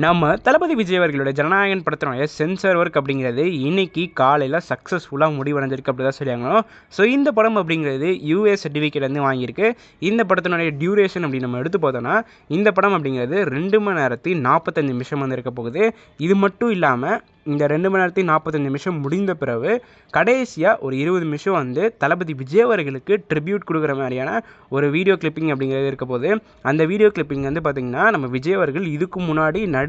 நம்ம தளபதி விஜய் அவர்களுடைய ஜனநாயகன் படத்தினுடைய சென்சார் ஒர்க் அப்படிங்கிறது இன்னைக்கு காலையில் சக்ஸஸ்ஃபுல்லாக முடிவடைஞ்சிருக்கு அப்படி தான் சொல்லியாங்க. ஸோ இந்த படம் அப்படிங்கிறது யூஏ சர்டிஃபிகேட் வந்து வாங்கியிருக்கு. இந்த படத்தினுடைய டியூரேஷன் அப்படி நம்ம எடுத்து பார்த்தோன்னா இந்த படம் அப்படிங்கிறது 2 மணி நேரத்தி 45 நிமிஷம் வந்து இருக்க போகுது. இது மட்டும் இல்லாமல் இந்த 2 மணி நேரத்தி 45 நிமிஷம் முடிந்த பிறகு கடைசியாக ஒரு 20 நிமிஷம் வந்து தளபதி விஜய் அவர்களுக்கு ட்ரிபியூட் கொடுக்குற மாதிரியான ஒரு வீடியோ கிளிப்பிங் அப்படிங்கிறது இருக்க போகுது. அந்த வீடியோ கிளிப்பிங் வந்து பார்த்திங்கன்னா நம்ம விஜய் அவர்கள் இதுக்கு முன்னாடி நடித்த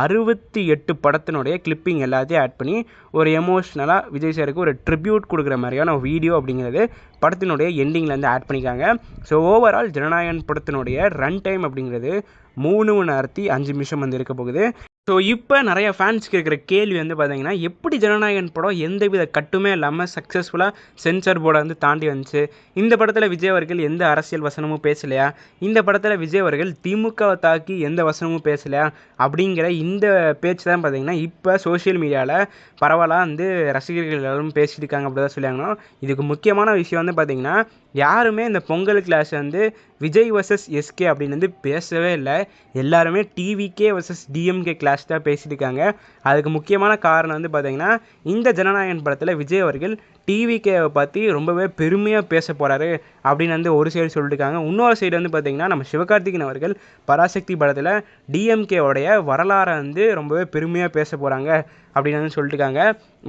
68 படத்தினுடைய கிளிப்பிங் எல்லாத்தையும் ஆட் பண்ணி ஒரு எமோஷ்னலாக விஜய் சாருக்கு ஒரு ட்ரிபியூட் கொடுக்குற மாதிரியான வீடியோ அப்படிங்கிறது படத்தினுடைய எண்டிங்கில் ஆட் பண்ணிக்காங்க. ஸோ ஓவரால் ஜனநாயகன் படத்தினுடைய ரன் டைம் அப்படிங்கிறது 3 மணி நேரத்தி 5 நிமிஷம் வந்து இருக்க போகுது. ஸோ இப்போ நிறைய ஃபேன்ஸ்க்கு இருக்கிற கேள்வி வந்து பார்த்தீங்கன்னா, எப்படி ஜனநாயகன் படம் எந்தவித கட்டுமே இல்லாமல் சக்ஸஸ்ஃபுல்லாக சென்சார் போர்டை வந்து தாண்டி வந்துச்சு? இந்த படத்தில் விஜய் அவர்கள் எந்த அரசியல் வசனமும் பேசலையா? இந்த படத்தில் விஜய் அவர்கள் திமுகவை தாக்கி எந்த வசனமும் பேசலையா? அப்படிங்கிற இந்த பேச்சு தான் பார்த்தீங்கன்னா இப்போ சோஷியல் மீடியாவில் பரவலாக வந்து ரசிகர்கள் எல்லாரும் பேசிட்டு இருக்காங்க அப்படி தான் சொல்லியாங்க. இதுக்கு முக்கியமான விஷயம் வந்து பார்த்தீங்கன்னா, யாருமே இந்த பொங்கல் கிளாஸ் வந்து விஜய் வர்சஸ் எஸ்கே அப்படின்னு வந்து பேசவே இல்லை. எல்லாருமே டிவிகே வர்சஸ் டிஎம்கே கிளாஸ் தான் பேசிட்டு இருக்காங்க. அதுக்கு முக்கியமான காரணம் வந்து பார்த்தீங்கன்னா, இந்த ஜனநாயகன் படத்தில் விஜய் அவர்கள் டிவிகேவை பற்றி ரொம்பவே பெருமையாக பேச போகிறாரு அப்படின்னு வந்து ஒரு சைடு சொல்லிட்டுருக்காங்க. இன்னொரு சைடு வந்து பார்த்திங்கன்னா, நம்ம சிவகார்த்திகேயன் அவர்கள் பராசக்தி படத்தில் டிஎம்கேவுடைய வரலாறை வந்து ரொம்பவே பெருமையாக பேச போகிறாங்க அப்படின்னு வந்து சொல்லிட்டுருக்காங்க.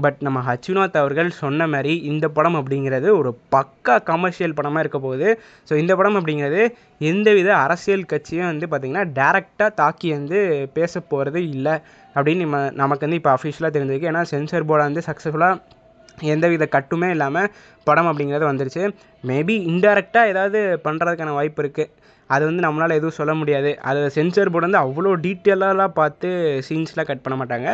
பட் நம்ம அச்சுநாத் அவர்கள் சொன்ன மாதிரி இந்த படம் அப்படிங்கிறது ஒரு பக்கா கமர்ஷியல் படமாக இருக்க போகுது. ஸோ இந்த படம் அப்படிங்கிறது எந்தவித அரசியல் கட்சியும் வந்து பார்த்திங்கன்னா டேரெக்டாக தாக்கி வந்து பேச போகிறது இல்லை அப்படின்னு நமக்கு வந்து இப்போ அஃபிஷியலாக தெரிஞ்சிருக்கு. ஏன்னா சென்சார் போர்டை வந்து சக்ஸஸ்ஃபுல்லாக எந்தவித கட்டுமே இல்லாமல் படம் அப்படிங்கிறது வந்துருச்சு. மேபி இன்டெரக்டாக ஏதாவது பண்ணுறதுக்கான வாய்ப்பு இருக்குது. அது வந்து நம்மளால் எதுவும் சொல்ல முடியாது. அது சென்சார் போர்டு வந்து அவ்வளோ டீட்டெயிலாக பார்த்து சீன்ஸ்லாம் கட் பண்ண மாட்டாங்க.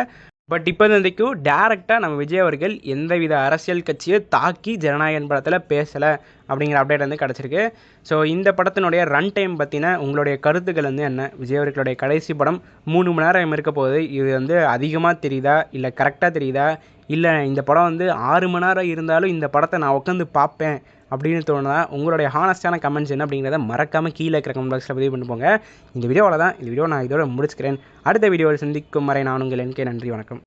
பட் இப்போதைக்கும் டேரெக்டாக நம்ம விஜய் அவர்கள் எந்தவித அரசியல் கட்சியை தாக்கி ஜனநாயகன் படத்தில் பேசலை அப்படிங்கிற அப்டேட் வந்து கிடச்சிருக்கு. ஸோ இந்த படத்தினுடைய ரன் டைம் பற்றின உங்களுடைய கருத்துக்கள் வந்து என்ன? விஜய் அவர்களுடைய கடைசி படம் 3 மணி நேரம் இருக்க போகுது. இது வந்து அதிகமாக தெரியுதா, இல்லை கரெக்டாக தெரியுதா, இல்லை இந்த படம் வந்து 6 மணி நேரம் இருந்தாலும் இந்த படத்தை நான் உட்காந்து பார்ப்பேன் அப்படின்னு தோணுதா? உங்களுடைய ஹானஸ்டான கமெண்ட்ஸ் என்ன அப்படிங்கிறத மறக்காமல் கீழே இருக்கிற கமெண்ட் பாக்ஸில் பதிவு பண்ணி போங்க. இந்த வீடியோவில் தான் இந்த வீடியோ நான் இதோட முடிச்சுக்கிறேன். அடுத்த வீடியோவில் சந்திக்கும் வரை நான் உங்கள் NK. நன்றி, வணக்கம்.